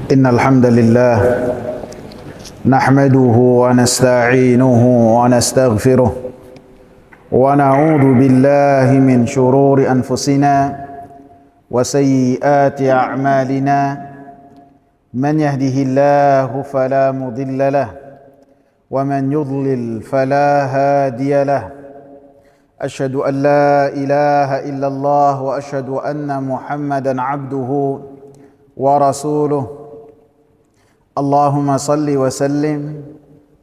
إن الحمد لله نحمده ونستعينه ونستغفره ونعوذ بالله من شرور أنفسنا وسيئات أعمالنا من يهده الله فلا مضل له ومن يضلل فلا هادي له أشهد أن لا إله إلا الله وأشهد أن محمدا عبده ورسوله اللهم صل وسلم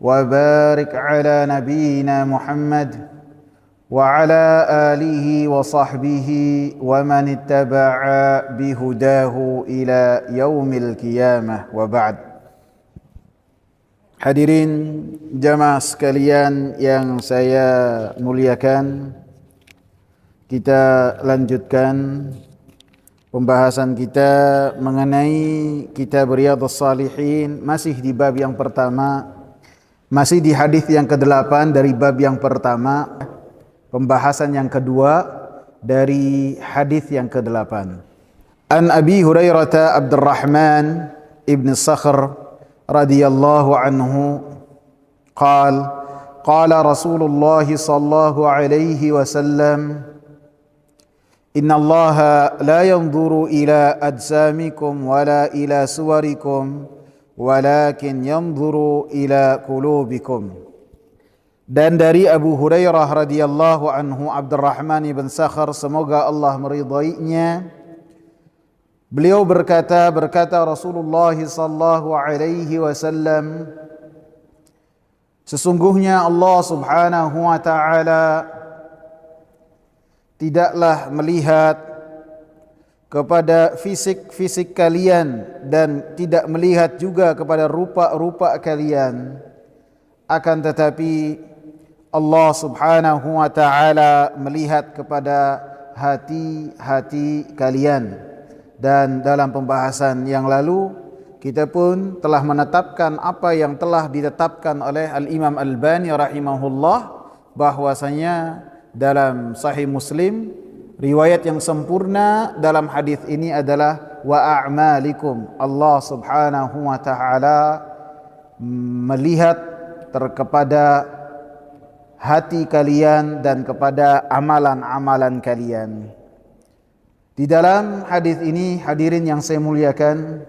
وبارك على نبينا محمد وعلى آله وصحبه ومن اتبع بهداه إلى يوم القيامة وبعد. Hadirin jamaah sekalian yang saya muliakan, kita lanjutkan pembahasan kita mengenai kitab Riyadhus Shalihin, masih di bab yang pertama, masih di hadis yang ke-8 dari bab yang pertama, pembahasan yang kedua dari hadis yang ke-8. An Abi Hurairah Abdurrahman ibn Sakhr radhiyallahu anhu qala Rasulullah sallallahu alaihi wasallam Inna Allaha la yanzuru ila ajsamikum wala ila suwarikum walakin yanzuru ila qulubikum. Dan dari Abu Hurairah radhiyallahu anhu, Abdurrahman ibn Sakhr, semoga Allah meridainya, beliau berkata Rasulullah sallallahu alaihi wasallam, sesungguhnya Allah subhanahu wa ta'ala tidaklah melihat kepada fisik kalian dan tidak melihat juga kepada rupa-rupa kalian, akan tetapi Allah subhanahu wa ta'ala melihat kepada hati-hati kalian. Dan dalam pembahasan yang lalu kita pun telah menetapkan apa yang telah ditetapkan oleh Al-Imam Al-Albani rahimahullah, bahwasanya dalam Sahih Muslim riwayat yang sempurna dalam hadis ini adalah wa a'malikum. Allah subhanahu wa ta'ala melihat kepada hati kalian dan kepada amalan-amalan kalian. Di dalam hadis ini, hadirin yang saya muliakan,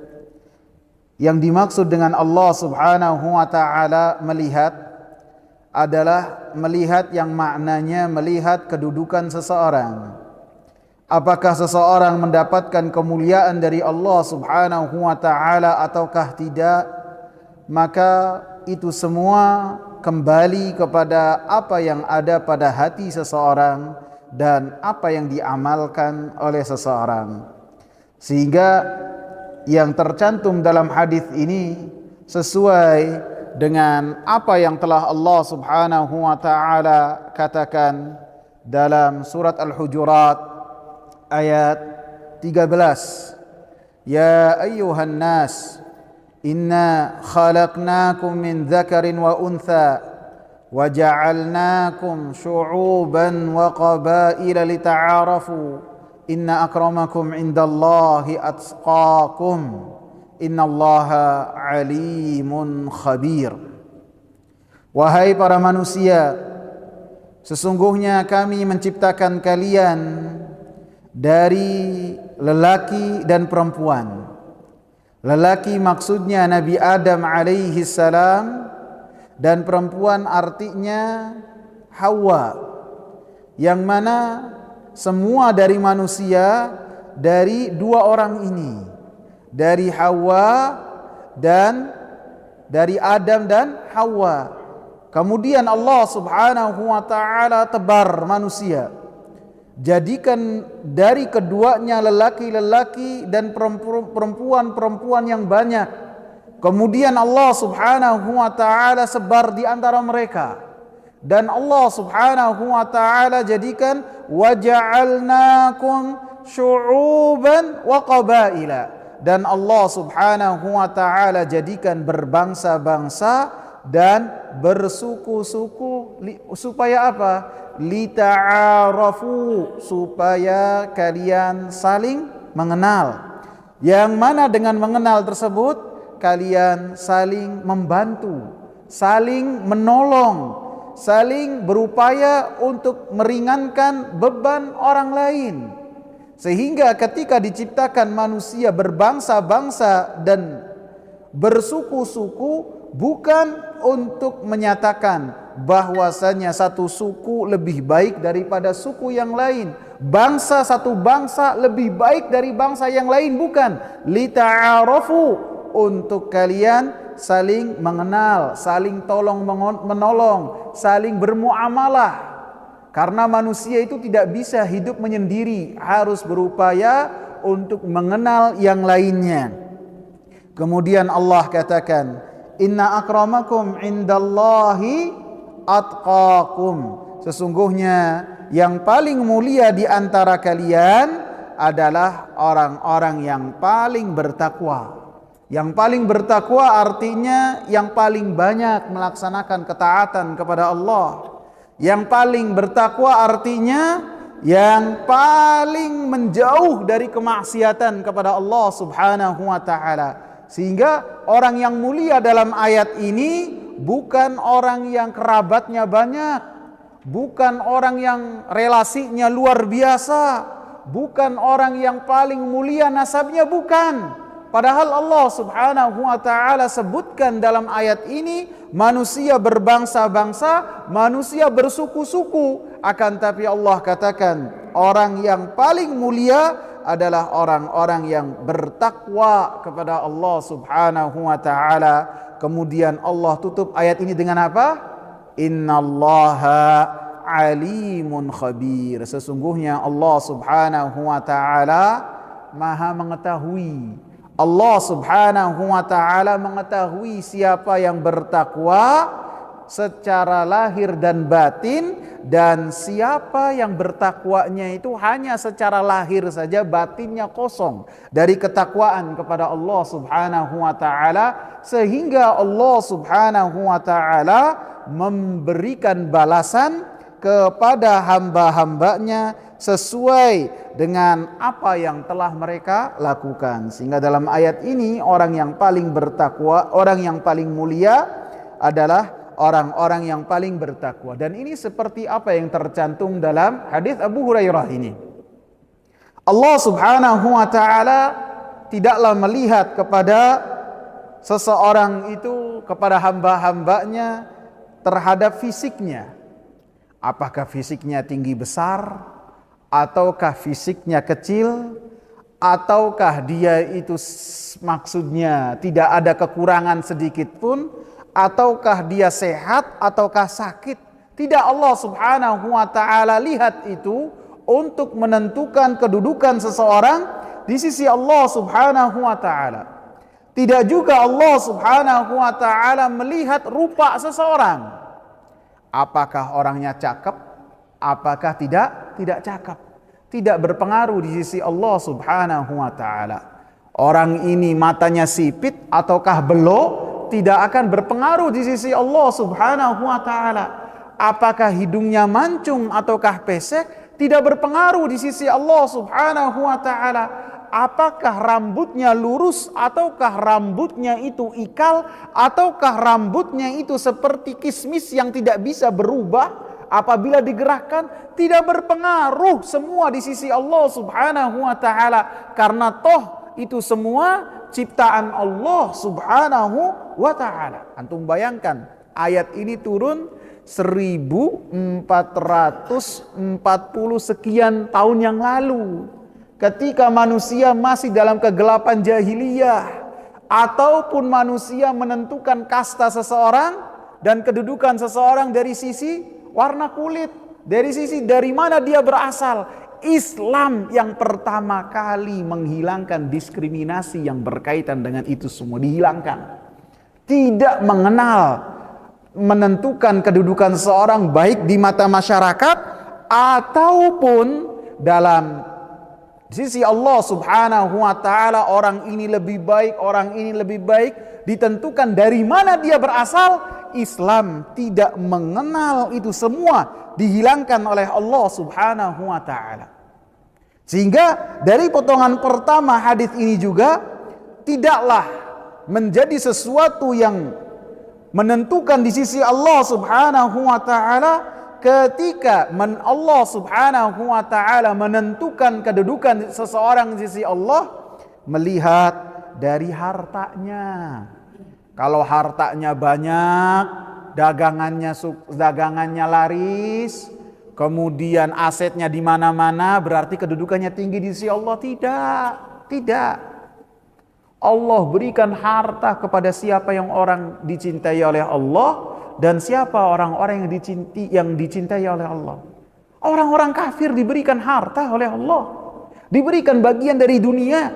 yang dimaksud dengan Allah subhanahu wa ta'ala melihat adalah melihat yang maknanya melihat kedudukan seseorang. Apakah seseorang mendapatkan kemuliaan dari Allah subhanahu wa ta'ala ataukah tidak, maka itu semua kembali kepada apa yang ada pada hati seseorang dan apa yang diamalkan oleh seseorang. Sehingga yang tercantum dalam hadis ini sesuai dengan apa yang telah Allah subhanahu wa ta'ala katakan dalam surat Al-Hujurat ayat 13. Ya ayyuhan nas, inna khalaqnakum min dzakarin wa untha wa ja'alnakum syu'uban wa qabaila lita'arafu inna akramakum indallahi atqakum innallaha alimun khabir. Wahai para manusia, sesungguhnya kami menciptakan kalian dari lelaki dan perempuan. Lelaki maksudnya Nabi Adam alaihi salam, dan perempuan artinya Hawa, yang mana semua dari manusia dari dua orang ini, dari Hawa dan dari Adam dan Hawa. Kemudian Allah subhanahu wa ta'ala tebar manusia, jadikan dari keduanya lelaki-lelaki dan perempuan-perempuan yang banyak. Kemudian Allah subhanahu wa ta'ala sebar di antara mereka, dan Allah subhanahu wa ta'ala jadikan waja'alnakum syu'uban wa qabaila, dan Allah subhanahu wa ta'ala jadikan berbangsa-bangsa dan bersuku-suku, supaya apa? Lita'arafu, supaya kalian saling mengenal. Yang mana dengan mengenal tersebut kalian saling membantu, saling menolong, saling berupaya untuk meringankan beban orang lain. Sehingga ketika diciptakan manusia berbangsa-bangsa dan bersuku-suku, bukan untuk menyatakan bahwasanya satu suku lebih baik daripada suku yang lain, satu bangsa lebih baik dari bangsa yang lain, bukan. Lita'arafu, untuk kalian saling mengenal, saling tolong menolong, saling bermuamalah. Karena manusia itu tidak bisa hidup menyendiri, harus berupaya untuk mengenal yang lainnya. Kemudian Allah katakan, inna akramakum indallahi atqakum. Sesungguhnya yang paling mulia di antara kalian adalah orang-orang yang paling bertakwa. Yang paling bertakwa artinya yang paling banyak melaksanakan ketaatan kepada Allah. Yang paling bertakwa artinya yang paling menjauh dari kemaksiatan kepada Allah Subhanahu wa taala. Sehingga orang yang mulia dalam ayat ini bukan orang yang kerabatnya banyak, bukan orang yang relasinya luar biasa, bukan orang yang paling mulia nasabnya, bukan. Padahal Allah Subhanahu wa taala sebutkan dalam ayat ini manusia berbangsa-bangsa, manusia bersuku-suku. Akan tapi Allah katakan orang yang paling mulia adalah orang-orang yang bertakwa kepada Allah Subhanahu wa taala. Kemudian Allah tutup ayat ini dengan apa? Innallaha alimun khabir. Sesungguhnya Allah Subhanahu wa taala Maha mengetahui. Allah Subhanahu wa taala mengetahui siapa yang bertakwa secara lahir dan batin, dan siapa yang bertakwanya itu hanya secara lahir saja, batinnya kosong dari ketakwaan kepada Allah Subhanahu wa taala, sehingga Allah Subhanahu wa taala memberikan balasan kepada hamba-hambanya sesuai dengan apa yang telah mereka lakukan. Sehingga dalam ayat ini orang yang paling bertakwa, orang yang paling mulia adalah orang-orang yang paling bertakwa. Dan ini seperti apa yang tercantum dalam hadis Abu Hurairah ini. Allah Subhanahu wa taala tidaklah melihat kepada seseorang itu, kepada hamba-hambanya terhadap fisiknya. Apakah fisiknya tinggi besar, ataukah fisiknya kecil, ataukah dia itu maksudnya tidak ada kekurangan sedikit pun, ataukah dia sehat ataukah sakit. Tidak, Allah Subhanahu wa taala lihat itu untuk menentukan kedudukan seseorang di sisi Allah Subhanahu wa taala. Tidak juga Allah Subhanahu wa taala melihat rupa seseorang. Apakah orangnya cakep, apakah tidak cakep. Tidak berpengaruh di sisi Allah Subhanahu wa taala. Orang ini matanya sipit ataukah belok, tidak akan berpengaruh di sisi Allah Subhanahu wa taala. Apakah hidungnya mancung ataukah pesek, tidak berpengaruh di sisi Allah Subhanahu wa taala. Apakah rambutnya lurus ataukah rambutnya itu ikal, ataukah rambutnya itu seperti kismis yang tidak bisa berubah apabila digerakkan, tidak berpengaruh, semua di sisi Allah Subhanahu wa taala, karena toh itu semua ciptaan Allah Subhanahu wa taala. Antum bayangkan, ayat ini turun 1440 sekian tahun yang lalu, ketika manusia masih dalam kegelapan jahiliyah, ataupun manusia menentukan kasta seseorang dan kedudukan seseorang dari sisi warna kulit, dari sisi dari mana dia berasal. Islam yang pertama kali menghilangkan diskriminasi yang berkaitan dengan itu semua, dihilangkan. Tidak menentukan kedudukan seseorang baik di mata masyarakat ataupun dalam sisi Allah Subhanahu wa taala. Orang ini lebih baik, orang ini lebih baik, ditentukan dari mana dia berasal. Islam tidak mengenal itu semua, dihilangkan oleh Allah Subhanahu wa taala. Sehingga dari potongan pertama hadis ini juga tidaklah menjadi sesuatu yang menentukan di sisi Allah Subhanahu wa taala ketika Allah Subhanahu wa taala menentukan kedudukan seseorang di sisi Allah melihat dari hartanya. Kalau hartanya banyak, dagangannya laris, kemudian asetnya di mana-mana, berarti kedudukannya tinggi di sisi Allah. Tidak. Allah berikan harta kepada siapa yang orang dicintai oleh Allah dan siapa orang-orang yang dicintai oleh Allah. Orang-orang kafir diberikan harta oleh Allah, diberikan bagian dari dunia,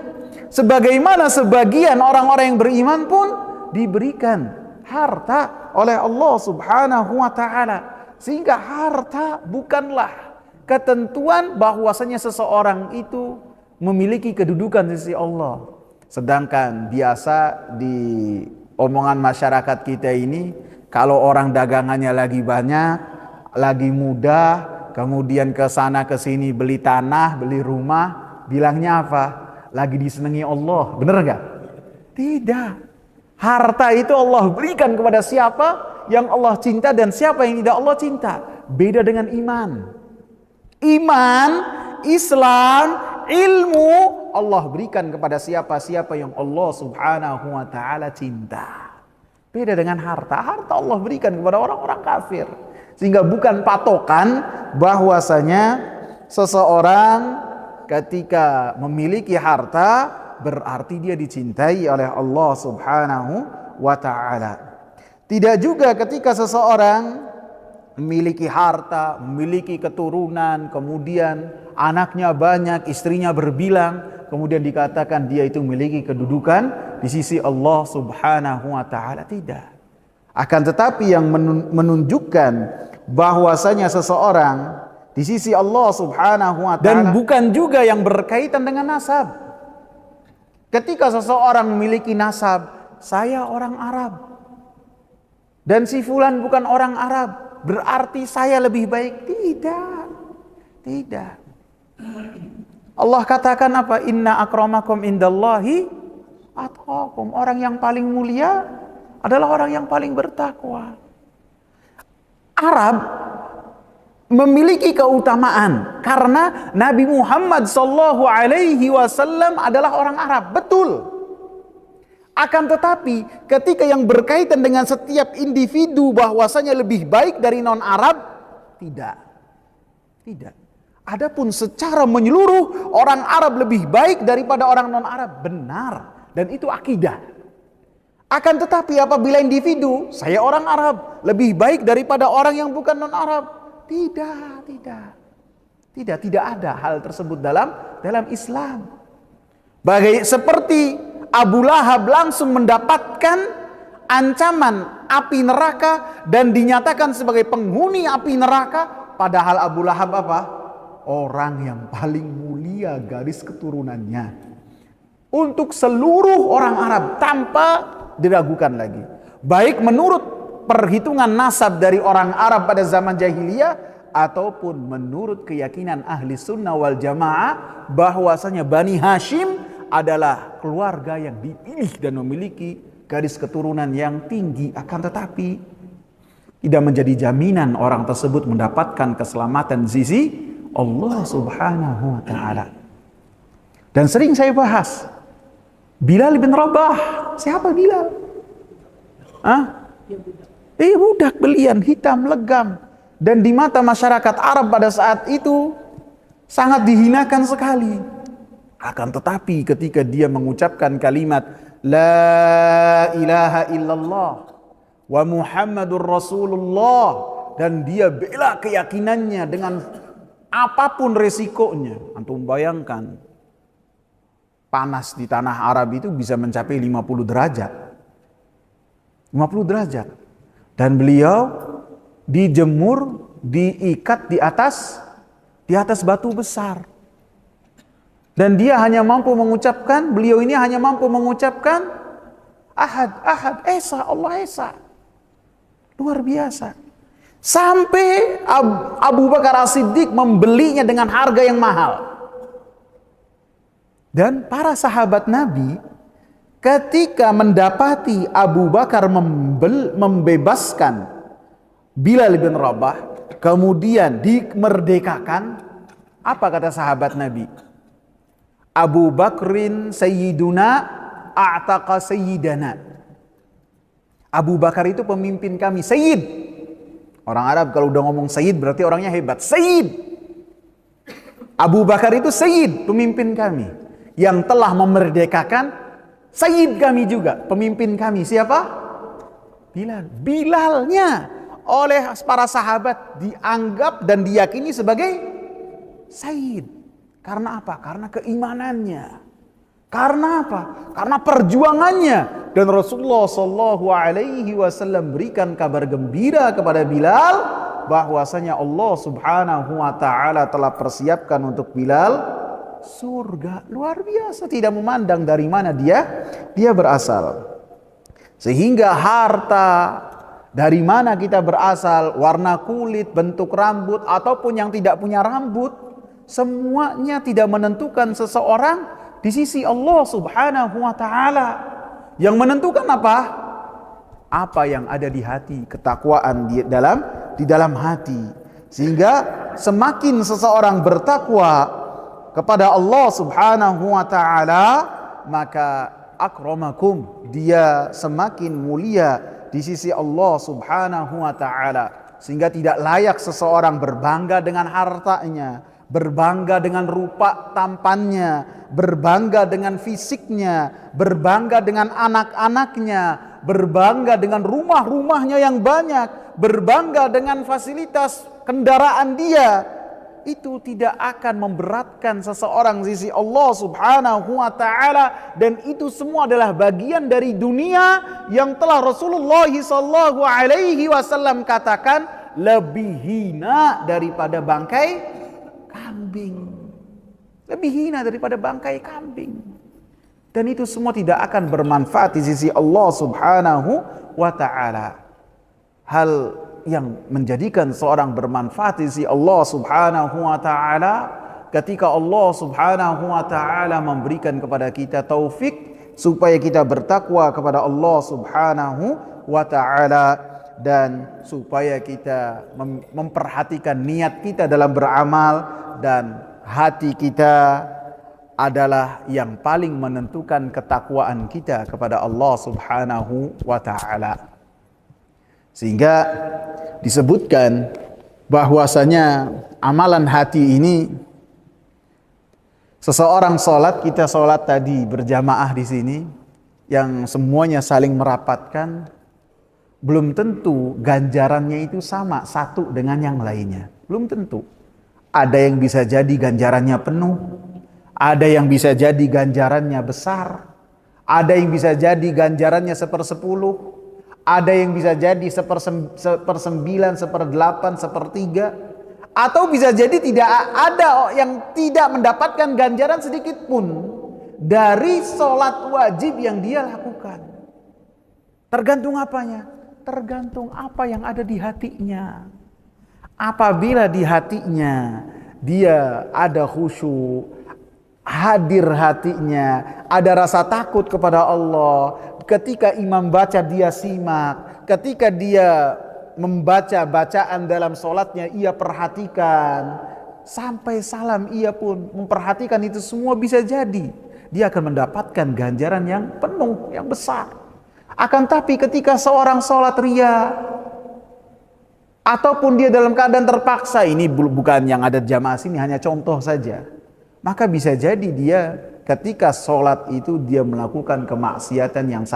sebagaimana sebagian orang-orang yang beriman pun diberikan harta oleh Allah Subhanahu wa taala. Sehingga harta bukanlah ketentuan bahwasanya seseorang itu memiliki kedudukan di sisi Allah. Sedangkan biasa di omongan masyarakat kita ini, kalau orang dagangannya lagi banyak, lagi mudah, kemudian ke sana ke sini beli tanah, beli rumah, bilangnya apa? Lagi disenangi Allah. Benar enggak? Tidak. Harta itu Allah berikan kepada siapa yang Allah cinta dan siapa yang tidak Allah cinta. Beda dengan iman. Iman, Islam, ilmu Allah berikan kepada siapa-siapa yang Allah Subhanahu wa taala cinta. Beda dengan harta. Harta Allah berikan kepada orang-orang kafir. Sehingga bukan patokan bahwasanya seseorang ketika memiliki harta berarti dia dicintai oleh Allah Subhanahu wa taala. Tidak juga ketika seseorang memiliki harta, memiliki keturunan, kemudian anaknya banyak, istrinya berbilang, kemudian dikatakan dia itu memiliki kedudukan di sisi Allah Subhanahu wa taala. Tidak. Akan tetapi yang menunjukkan bahwasanya seseorang di sisi Allah Subhanahu wa taala, dan bukan juga yang berkaitan dengan nasab. Ketika seseorang memiliki nasab, saya orang Arab dan si fulan bukan orang Arab, berarti saya lebih baik. Tidak. Allah katakan apa? Inna akramakum indallahi atqakum. Orang yang paling mulia adalah orang yang paling bertakwa. Arab memiliki keutamaan karena Nabi Muhammad SAW adalah orang Arab. Betul. Akan tetapi ketika yang berkaitan dengan setiap individu bahwasanya lebih baik dari non-Arab, tidak. Adapun secara menyeluruh orang Arab lebih baik daripada orang non-Arab, benar, dan itu akidah. Akan tetapi apabila individu, saya orang Arab lebih baik daripada orang yang bukan non-Arab, tidak ada hal tersebut dalam Islam. Seperti Abu Lahab langsung mendapatkan ancaman api neraka dan dinyatakan sebagai penghuni api neraka, padahal Abu Lahab apa? Orang yang paling mulia garis keturunannya untuk seluruh orang Arab tanpa diragukan lagi. Baik menurut perhitungan nasab dari orang Arab pada zaman jahiliyah ataupun menurut keyakinan ahli sunnah wal jamaah bahwasanya Bani Hashim adalah keluarga yang dipilih dan memiliki garis keturunan yang tinggi. Akan tetapi tidak menjadi jaminan orang tersebut mendapatkan keselamatan di sisi Allah Subhanahu wa taala. Dan sering saya bahas Bilal bin Rabah. Siapa Bilal? Budak belian, hitam, legam, dan di mata masyarakat Arab pada saat itu sangat dihinakan sekali. Akan tetapi ketika dia mengucapkan kalimat La ilaha illallah wa Muhammadur Rasulullah, dan dia bela keyakinannya dengan apapun resikonya. Antum bayangkan panas di tanah Arab itu bisa mencapai 50 derajat. 50 derajat. Dan beliau dijemur, diikat di atas batu besar. Dan dia hanya mampu mengucapkan, beliau ini hanya mampu mengucapkan Ahad, Esa, Allah Esa. Luar biasa. Sampai Abu Bakar As-Siddiq membelinya dengan harga yang mahal. Dan para sahabat Nabi ketika mendapati Abu Bakar membebaskan Bilal bin Rabah, kemudian dimerdekakan, apa kata sahabat Nabi? Abu Bakrin sayyiduna a'taqa sayyidana. Abu Bakar itu pemimpin kami, sayyid. Orang Arab kalau udah ngomong sayyid berarti orangnya hebat. Sayyid. Abu Bakar itu sayyid, pemimpin kami, yang telah memerdekakan sayyid kami juga, pemimpin kami. Siapa? Bilal. Bilalnya oleh para sahabat dianggap dan diyakini sebagai sayyid. Karena apa? Karena keimanannya. Karena apa? Karena perjuangannya. Dan Rasulullah SAW berikan kabar gembira kepada Bilal bahwasanya Allah Subhanahu wa taala telah persiapkan untuk Bilal surga. Luar biasa, tidak memandang dari mana dia berasal. Sehingga harta, dari mana kita berasal, warna kulit, bentuk rambut, ataupun yang tidak punya rambut, semuanya tidak menentukan seseorang di sisi Allah Subhanahu wa taala. Yang menentukan apa? Apa yang ada di hati, ketakwaan di dalam hati. Sehingga semakin seseorang bertakwa kepada Allah Subhanahu wa taala, maka akramakum, dia semakin mulia di sisi Allah Subhanahu wa taala. Sehingga tidak layak seseorang berbangga dengan hartanya, berbangga dengan rupa tampannya, berbangga dengan fisiknya, berbangga dengan anak-anaknya, berbangga dengan rumah-rumahnya yang banyak, berbangga dengan fasilitas kendaraan dia. Itu tidak akan memberatkan seseorang di sisi Allah Subhanahu wa taala, dan itu semua adalah bagian dari dunia yang telah Rasulullah sallallahu alaihi wasallam katakan lebih hina daripada bangkai kambing. Lebih hina daripada bangkai kambing. Dan itu semua tidak akan bermanfaat di sisi Allah Subhanahu wa taala. Hal yang menjadikan seorang bermanfaat di sisi Allah Subhanahu wa taala ketika Allah Subhanahu wa taala memberikan kepada kita taufik supaya kita bertakwa kepada Allah Subhanahu wa taala, dan supaya kita memperhatikan niat kita dalam beramal, dan hati kita adalah yang paling menentukan ketakwaan kita kepada Allah Subhanahu wa taala. Sehingga disebutkan bahwasanya amalan hati ini, seseorang sholat, kita sholat tadi berjamaah di sini, yang semuanya saling merapatkan, belum tentu ganjarannya itu sama satu dengan yang lainnya. Belum tentu. Ada yang bisa jadi ganjarannya penuh, ada yang bisa jadi ganjarannya besar, ada yang bisa jadi ganjarannya 1/10, ada yang bisa jadi 1/9, 1/8, 1/3, atau bisa jadi tidak ada yang tidak mendapatkan ganjaran sedikit pun dari sholat wajib yang dia lakukan. Tergantung apanya? Tergantung apa yang ada di hatinya. Apabila di hatinya dia ada khusyuk, hadir hatinya, ada rasa takut kepada Allah, ketika imam baca dia simak, ketika dia membaca bacaan dalam sholatnya ia perhatikan, sampai salam ia pun memperhatikan, itu semua bisa jadi dia akan mendapatkan ganjaran yang penuh, yang besar. Akan tapi ketika seorang sholat ria, ataupun dia dalam keadaan terpaksa, ini bukan yang ada jamaah sini, hanya contoh saja, maka bisa jadi dia ketika sholat itu dia melakukan kemaksiatan yang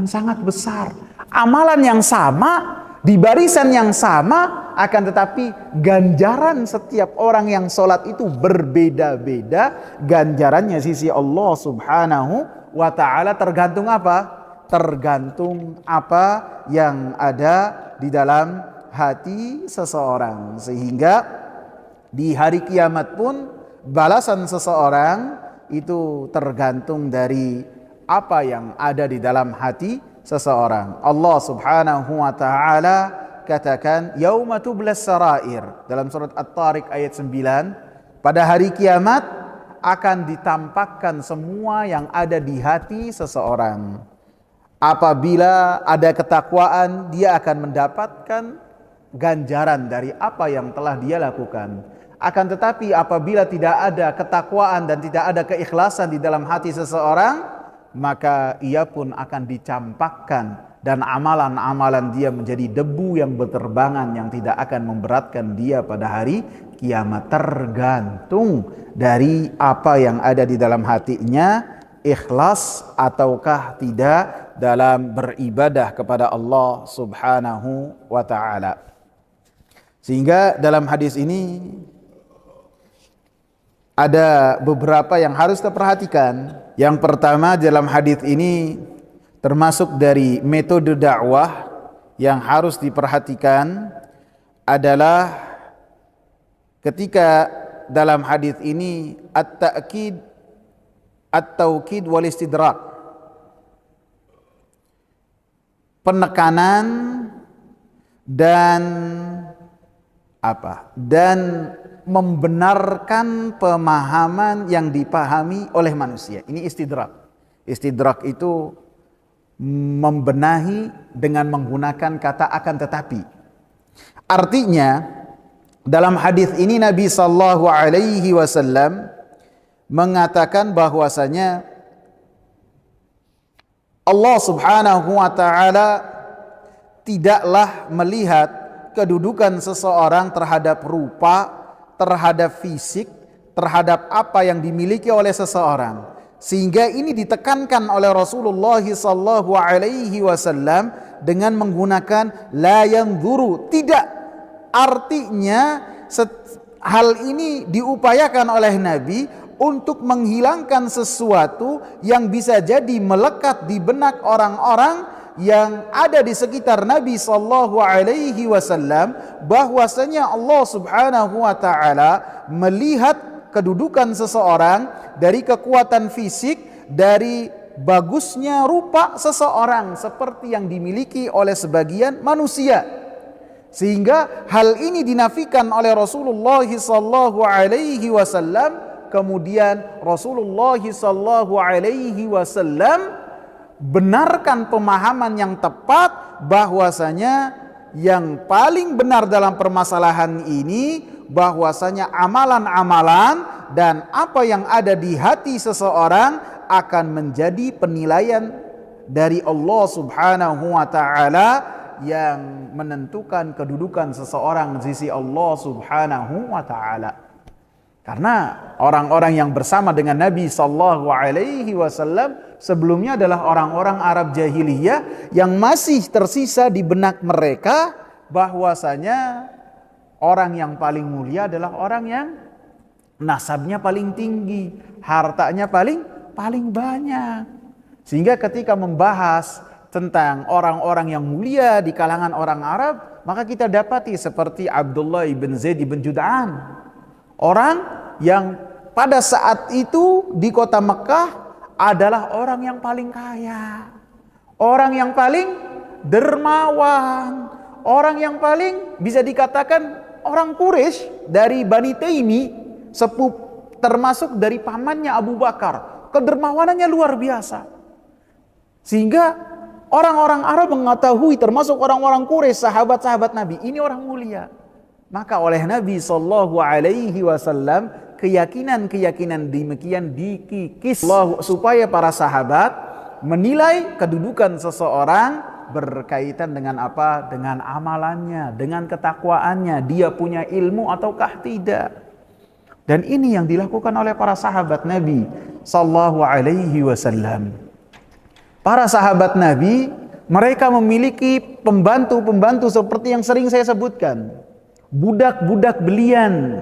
sangat besar. Amalan yang sama, di barisan yang sama, akan tetapi ganjaran setiap orang yang sholat itu berbeda-beda ganjarannya sisi Allah Subhanahu wa ta'ala. Tergantung apa? Tergantung apa yang ada di dalam hati seseorang. Sehingga di hari kiamat pun balasan seseorang itu tergantung dari apa yang ada di dalam hati seseorang. Allah Subhanahu wa taala katakan yauma tublas sarair dalam surat At-Tariq ayat 9, pada hari kiamat akan ditampakkan semua yang ada di hati seseorang. Apabila ada ketakwaan, dia akan mendapatkan ganjaran dari apa yang telah dia lakukan. Akan tetapi apabila tidak ada ketakwaan dan tidak ada keikhlasan di dalam hati seseorang, maka ia pun akan dicampakkan dan amalan-amalan dia menjadi debu yang berterbangan yang tidak akan memberatkan dia pada hari kiamat. Tergantung dari apa yang ada di dalam hatinya, ikhlas ataukah tidak dalam beribadah kepada Allah Subhanahu wa ta'ala. Sehingga dalam hadis ini ada beberapa yang harus kita perhatikan. Yang pertama, dalam hadis ini termasuk dari metode dakwah yang harus diperhatikan adalah ketika dalam hadis ini at-ta'kid, at-taukid wal istidrak, penekanan dan membenarkan pemahaman yang dipahami oleh manusia. Ini istidrak. Istidrak itu membenahi dengan menggunakan kata akan tetapi. Artinya dalam hadis ini Nabi sallallahu alaihi wasallam mengatakan bahwasanya Allah Subhanahu wa taala tidaklah melihat kedudukan seseorang terhadap rupa, terhadap fisik, terhadap apa yang dimiliki oleh seseorang. Sehingga ini ditekankan oleh Rasulullah sallallahu alaihi wasallam dengan menggunakan la yanzuru, tidak. Artinya hal ini diupayakan oleh Nabi untuk menghilangkan sesuatu yang bisa jadi melekat di benak orang-orang yang ada di sekitar Nabi sallallahu alaihi wasallam, bahwasanya Allah Subhanahu wa taala melihat kedudukan seseorang dari kekuatan fisik, dari bagusnya rupa seseorang seperti yang dimiliki oleh sebagian manusia. Sehingga hal ini dinafikan oleh Rasulullah sallallahu alaihi wasallam. Kemudian Rasulullah sallallahu alaihi wasallam benarkan pemahaman yang tepat bahwasanya yang paling benar dalam permasalahan ini bahwasanya amalan-amalan dan apa yang ada di hati seseorang akan menjadi penilaian dari Allah Subhanahu wa taala yang menentukan kedudukan seseorang di sisi Allah Subhanahu wa taala. Karena orang-orang yang bersama dengan Nabi sallallahu alaihi wasallam sebelumnya adalah orang-orang Arab jahiliyah yang masih tersisa di benak mereka bahwasanya orang yang paling mulia adalah orang yang nasabnya paling tinggi, hartanya paling banyak. Sehingga ketika membahas tentang orang-orang yang mulia di kalangan orang Arab, maka kita dapati seperti Abdullah ibn Zaid ibn Jud'an, orang yang pada saat itu di kota Mekah adalah orang yang paling kaya, orang yang paling dermawan, orang yang paling bisa dikatakan orang Quraisy dari Bani Taimi, termasuk dari pamannya Abu Bakar. Kedermawanannya luar biasa. Sehingga orang-orang Arab mengetahui, termasuk orang-orang Quraisy, sahabat-sahabat Nabi, ini orang mulia. Maka oleh Nabi sallallahu alaihi wasallam keyakinan-keyakinan demikian dikikis supaya para sahabat menilai kedudukan seseorang berkaitan dengan apa? Dengan amalannya, dengan ketakwaannya, dia punya ilmu ataukah tidak. Dan ini yang dilakukan oleh para sahabat Nabi sallallahu alaihi wasallam. Para sahabat Nabi, mereka memiliki pembantu-pembantu seperti yang sering saya sebutkan. Budak-budak belian.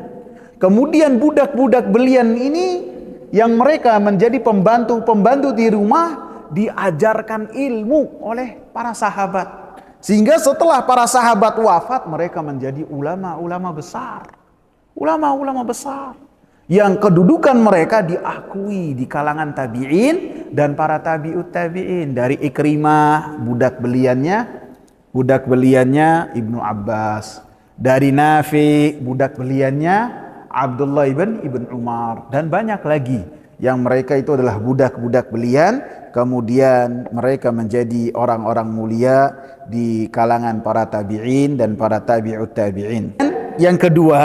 Kemudian budak-budak belian ini yang mereka menjadi pembantu-pembantu di rumah diajarkan ilmu oleh para sahabat. Sehingga setelah para sahabat wafat, mereka menjadi ulama-ulama besar. Ulama-ulama besar. Yang kedudukan mereka diakui di kalangan tabi'in dan para tabi'ut tabi'in. Dari Ikrimah, budak beliannya Ibnu Abbas. Dari Nafi, budak beliannya Abdullah ibn Umar, dan banyak lagi yang mereka itu adalah budak-budak belian, kemudian mereka menjadi orang-orang mulia di kalangan para tabi'in dan para tabi'ut tabi'in. Yang kedua,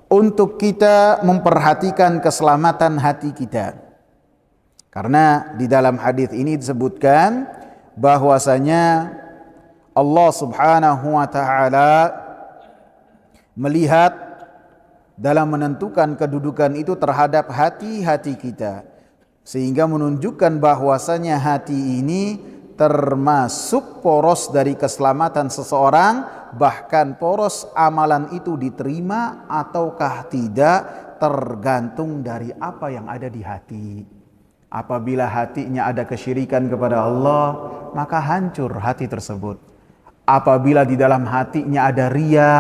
untuk kita memperhatikan keselamatan hati kita. Karena di dalam hadis ini disebutkan bahwasanya Allah Subhanahu wa taala melihat dalam menentukan kedudukan itu terhadap hati-hati kita, sehingga menunjukkan bahwasanya hati ini termasuk poros dari keselamatan seseorang, bahkan poros amalan itu diterima ataukah tidak tergantung dari apa yang ada di hati. Apabila hatinya ada kesyirikan kepada Allah, maka hancur hati tersebut. Apabila di dalam hatinya ada riya,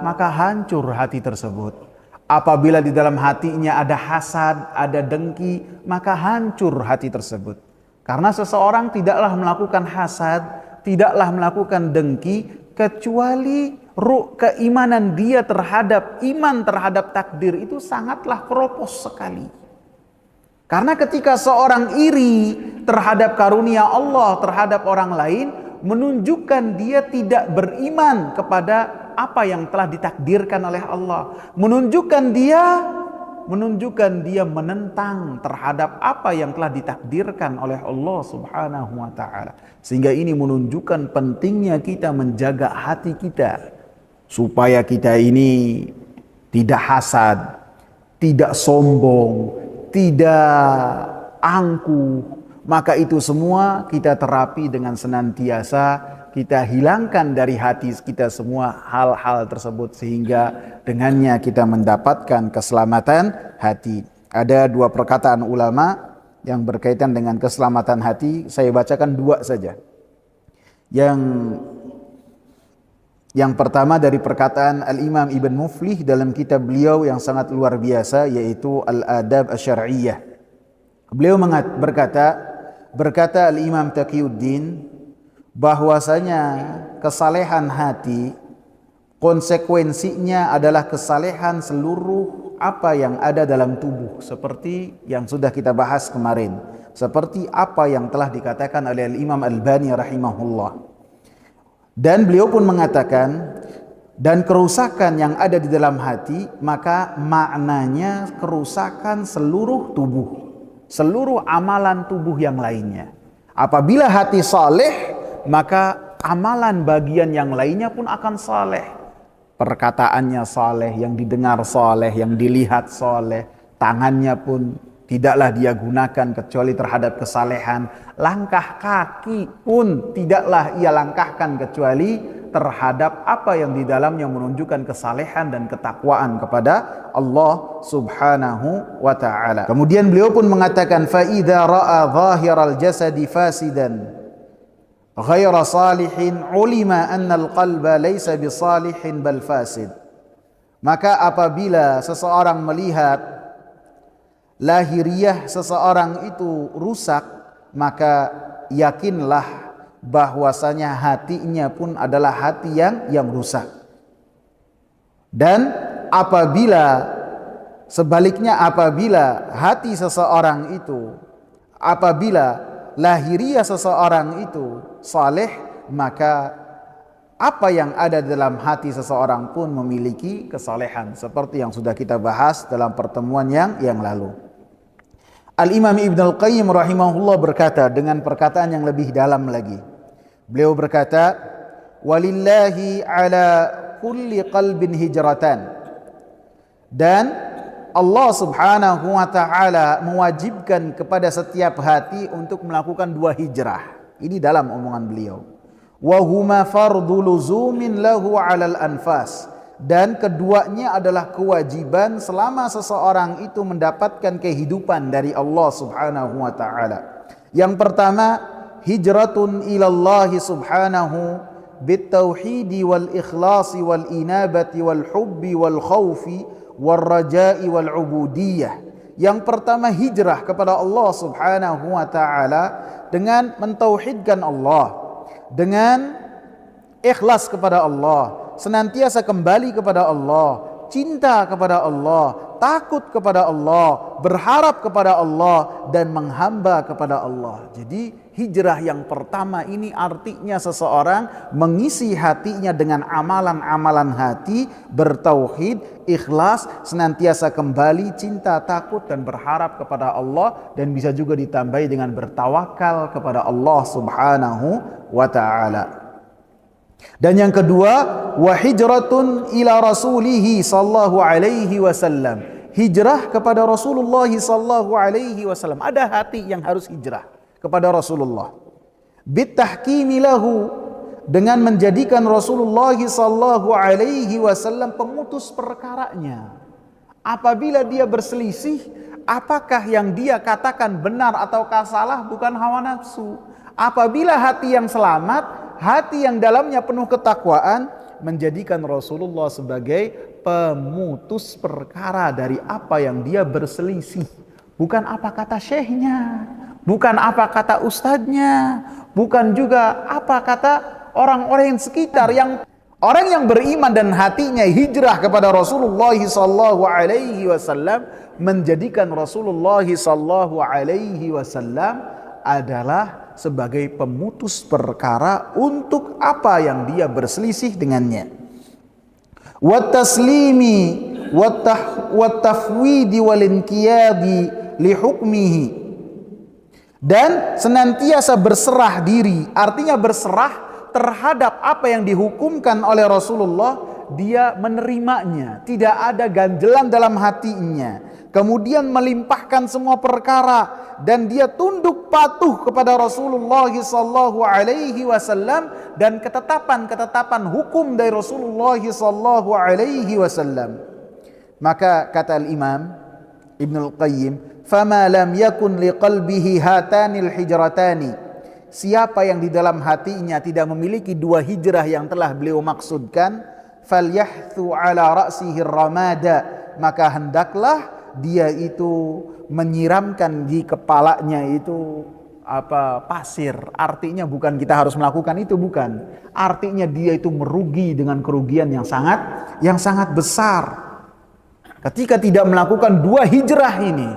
maka hancur hati tersebut. Apabila di dalam hatinya ada hasad, ada dengki, maka hancur hati tersebut. Karena seseorang tidaklah melakukan hasad, tidaklah melakukan dengki, kecuali keimanan dia terhadap iman terhadap takdir itu sangatlah keropos sekali. Karena ketika seorang iri terhadap karunia Allah terhadap orang lain, menunjukkan dia tidak beriman kepada apa yang telah ditakdirkan oleh Allah, menunjukkan dia menentang terhadap apa yang telah ditakdirkan oleh Allah Subhanahu wa taala. Sehingga ini menunjukkan pentingnya kita menjaga hati kita supaya kita ini tidak hasad, tidak sombong, tidak angkuh. Maka itu semua kita terapi dengan senantiasa kita hilangkan dari hati kita semua hal-hal tersebut, sehingga dengannya kita mendapatkan keselamatan hati. Ada dua perkataan ulama yang berkaitan dengan keselamatan hati, saya bacakan dua saja. Yang pertama dari perkataan Al-Imam Ibn Muflih dalam kitab beliau yang sangat luar biasa, yaitu Al-Adab Asy-Syar'iyyah. Beliau berkata Al-Imam Taqiyuddin, bahwasanya kesalehan hati konsekuensinya adalah kesalehan seluruh apa yang ada dalam tubuh, seperti yang sudah kita bahas kemarin, seperti apa yang telah dikatakan oleh Imam Al-Albani rahimahullah. Dan beliau pun mengatakan, dan kerusakan yang ada di dalam hati maka maknanya kerusakan seluruh tubuh, seluruh amalan tubuh yang lainnya. Apabila hati saleh, maka amalan bagian yang lainnya pun akan saleh. Perkataannya saleh, yang didengar saleh, yang dilihat saleh, tangannya pun tidaklah dia gunakan kecuali terhadap kesalehan. Langkah kaki pun tidaklah ia langkahkan kecuali terhadap apa yang di dalamnya menunjukkan kesalehan dan ketakwaan kepada Allah Subhanahu wa taala. Kemudian beliau pun mengatakan, fa idza ra'a zahiral jasadi fasidan ghaira salihin ulima anna al-qalba laysa bisalihin bal fasid. Maka apabila seseorang melihat lahiriah seseorang itu rusak, maka yakinlah bahwasanya hatinya pun adalah hati yang rusak. Dan sebaliknya apabila hati seseorang itu, apabila lahiriah seseorang itu saleh, maka apa yang ada dalam hati seseorang pun memiliki kesalehan, seperti yang sudah kita bahas dalam pertemuan yang lalu. Al-Imam Ibn Al-Qayyim rahimahullah berkata dengan perkataan yang lebih dalam lagi. Beliau berkata, walillahi ala kulli qalbin hijratan. Dan Allah Subhanahu wa taala mewajibkan kepada setiap hati untuk melakukan dua hijrah. Ini dalam omongan beliau. Wa huma fardhu luzumin lahu 'alal anfas. Dan keduanya adalah kewajiban selama seseorang itu mendapatkan kehidupan dari Allah Subhanahu wa taala. Yang pertama, hijratun ilallahi subhanahu bitauhidi wal ikhlasi wal inabati wal hubbi wal khawfi wal raja'i wal ubudiyah. Yang pertama, hijrah kepada Allah Subhanahu wa taala dengan mentauhidkan Allah, dengan ikhlas kepada Allah, senantiasa kembali kepada Allah, cinta kepada Allah, takut kepada Allah, berharap kepada Allah, dan menghamba kepada Allah. Jadi hijrah yang pertama ini artinya seseorang mengisi hatinya dengan amalan-amalan hati, bertauhid, ikhlas, senantiasa kembali cinta, takut, dan berharap kepada Allah, dan bisa juga ditambahi dengan bertawakal kepada Allah Subhanahu wa ta'ala. Dan yang kedua, wa hijratun ila rasulih sallallahu alaihi wasallam. Hijrah kepada Rasulullah sallallahu alaihi wasallam. Ada hati yang harus hijrah kepada Rasulullah. Bitahkimi lahu, dengan menjadikan Rasulullah sallallahu alaihi wasallam pemutus perkaranya. Apabila dia berselisih, apakah yang dia katakan benar ataukah salah bukan hawa nafsu. Apabila hati yang selamat, hati yang dalamnya penuh ketakwaan, menjadikan Rasulullah sebagai pemutus perkara dari apa yang dia berselisih. Bukan apa kata syekhnya, bukan apa kata ustadznya, bukan juga apa kata orang-orang yang sekitar. Yang orang yang beriman dan hatinya hijrah kepada Rasulullah sallallahu alaihi wasallam, menjadikan Rasulullah sallallahu alaihi wasallam adalah sebagai pemutus perkara untuk apa yang dia berselisih dengannya. Wat taslimi wat tafwidi wal inqiyadi li hukmihi, dan senantiasa berserah diri, artinya berserah terhadap apa yang dihukumkan oleh Rasulullah, dia menerimanya, tidak ada ganjelan dalam hatinya, kemudian melimpahkan semua perkara, dan dia tunduk patuh kepada Rasulullah sallallahu alaihi wasallam dan ketetapan-ketetapan hukum dari Rasulullah sallallahu alaihi wasallam. Maka kata al-Imam Ibnul Qayyim, fama lam yakun liqalbihi hatanil hijratani, siapa yang di dalam hatinya tidak memiliki dua hijrah yang telah beliau maksudkan, falyahthu ala ra'sihi ramada, maka hendaklah dia itu menyiramkan di kepalanya itu pasir. Artinya bukan kita harus melakukan itu, bukan. Artinya dia itu merugi dengan kerugian yang sangat besar ketika tidak melakukan dua hijrah ini.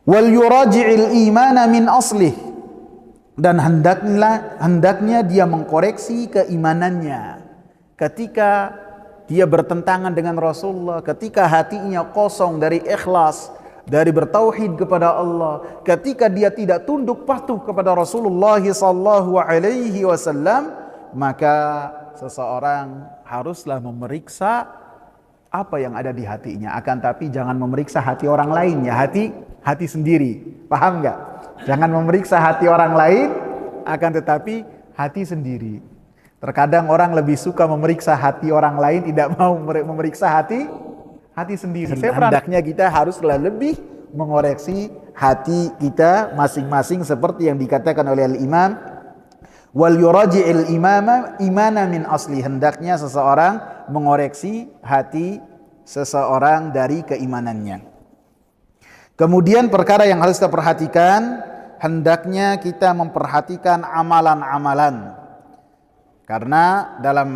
Wal yuraji'il imana min aslih, dan hendaknya dia mengkoreksi keimanannya ketika dia bertentangan dengan Rasulullah, ketika hatinya kosong dari ikhlas, dari bertauhid kepada Allah, ketika dia tidak tunduk patuh kepada Rasulullah sallallahu alaihi wasallam, maka seseorang haruslah memeriksa apa yang ada di hatinya. Akan tapi jangan memeriksa hati orang lain, ya, hati sendiri. Paham enggak? Jangan memeriksa hati orang lain, akan tetapi hati sendiri. Terkadang orang lebih suka memeriksa hati orang lain, tidak mau memeriksa hati sendiri. Hendaknya kita haruslah lebih mengoreksi hati kita masing-masing, seperti yang dikatakan oleh al-Imam, wal yuraji'il imana min asli, hendaknya seseorang mengoreksi hati seseorang dari keimanannya. Kemudian perkara yang harus kita perhatikan, hendaknya kita memperhatikan amalan-amalan. Karena dalam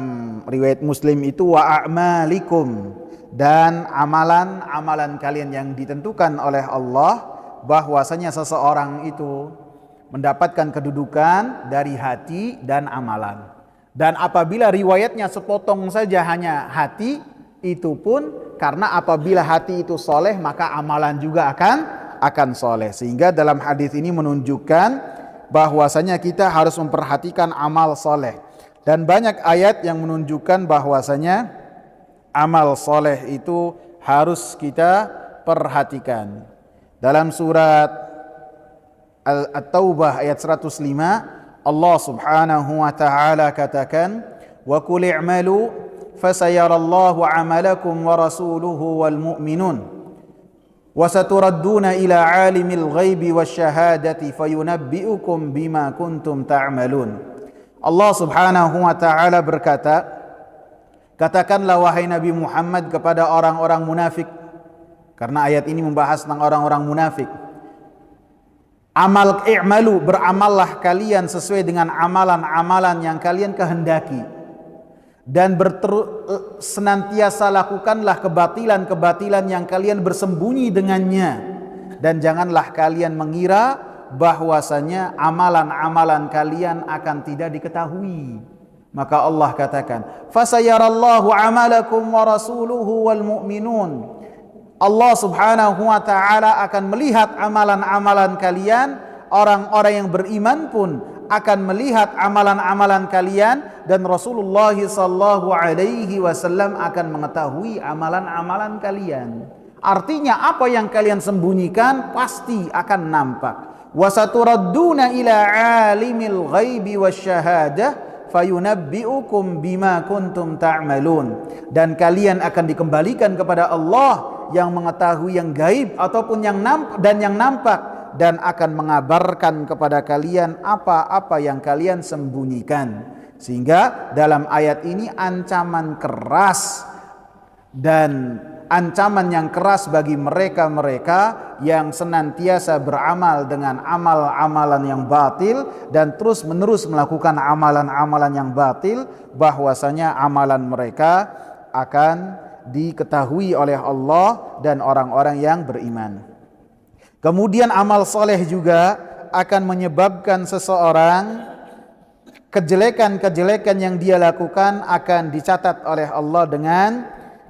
riwayat Muslim itu wa a'malikum, dan amalan-amalan kalian yang ditentukan oleh Allah, bahwasanya seseorang itu mendapatkan kedudukan dari hati dan amalan. Dan apabila riwayatnya sepotong saja hanya hati, itu pun karena apabila hati itu soleh, maka amalan juga akan soleh. Sehingga dalam hadis ini menunjukkan bahwasanya kita harus memperhatikan amal soleh. Dan banyak ayat yang menunjukkan bahwasanya amal soleh itu harus kita perhatikan. Dalam surat At-Taubah ayat 105, Allah subhanahu wa ta'ala katakan, wa qul i'malu fasayarallahu amalakum wa rasuluhu wal mu'minun wa saturadduna ila alimil ghaibi wasyahadati fayunabbi'ukum bima kuntum ta'malun. Allah subhanahu wa ta'ala berkata, katakanlah wahai Nabi Muhammad kepada orang-orang munafik, karena ayat ini membahas tentang orang-orang munafik, i'malu, beramallah kalian sesuai dengan amalan-amalan yang kalian kehendaki, dan senantiasa lakukanlah kebatilan-kebatilan yang kalian bersembunyi dengannya, dan janganlah kalian mengira bahwasanya amalan-amalan kalian akan tidak diketahui. Maka Allah katakan, fasayarallahu amalakum wa rasuluhu wal mu'minun. Allah subhanahu wa ta'ala akan melihat amalan-amalan kalian, orang-orang yang beriman pun akan melihat amalan-amalan kalian, dan Rasulullah sallallahu alaihi wasallam akan mengetahui amalan-amalan kalian. Artinya apa yang kalian sembunyikan pasti akan nampak. Wasaturadduna ila alimil ghaibi wasyahadah fayunabbi'ukum bima kuntum ta'malun. Dan kalian akan dikembalikan kepada Allah yang mengetahui yang gaib ataupun yang nampak, dan akan mengabarkan kepada kalian apa-apa yang kalian sembunyikan. Sehingga dalam ayat ini ancaman keras, dan ancaman yang keras bagi mereka-mereka yang senantiasa beramal dengan amal-amalan yang batil dan terus-menerus melakukan amalan-amalan yang batil, bahwasanya amalan mereka akan diketahui oleh Allah dan orang-orang yang beriman. Kemudian amal soleh juga akan menyebabkan seseorang, kejelekan-kejelekan yang dia lakukan akan dicatat oleh Allah dengan